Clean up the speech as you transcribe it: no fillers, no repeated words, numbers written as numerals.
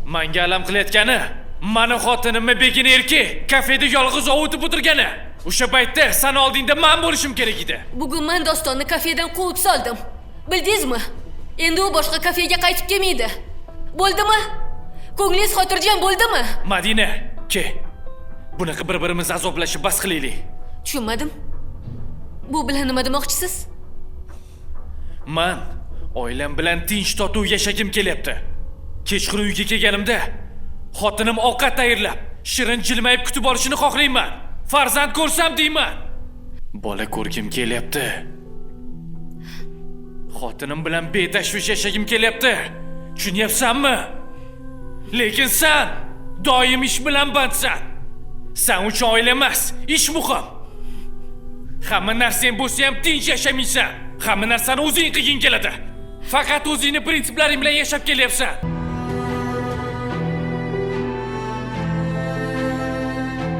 Menga alam qilayotgani, mani xotinimni begina erki kafeda yolg'iz ovutib o'tirgani. O'sha paytda sen oldingda men bo'lishim kerak edi. Bugun men Dostonni kafedan quvib soldim. Bildingizmi? Endi u boshqa kafega qaytib kelmaydi. Bo'ldimi? Ko'nglingiz xotirjam bo'ldimi? Madina, ke. Bunaqa bir-birimizni azoblashib bas qilaylik. Tushunmadim. Bu bilan nima demoqchisiz? Men oilam bilan tinch totuv yashagim kelyapti. Kechqurun uyga kelganimda xotinim ovqat tayyorlab, shirin jilmayib kutib olishini xohlayman. Farzand ko'rsam deyman. Bola ko'rgim kelyapti. Xotinim bilan betashvish yashagim kelyapti. Tushunyapsanmi? Lekin sen doim ish bilan bandsan. Sen uchun oila emas, ish muhim. Hamma narsang bo'lsa ham tinch yashamaysan. Hamma narsani o'zing qilging keladi. Faqat o'zingning prinsiplaring bilan yashab kelyapsan.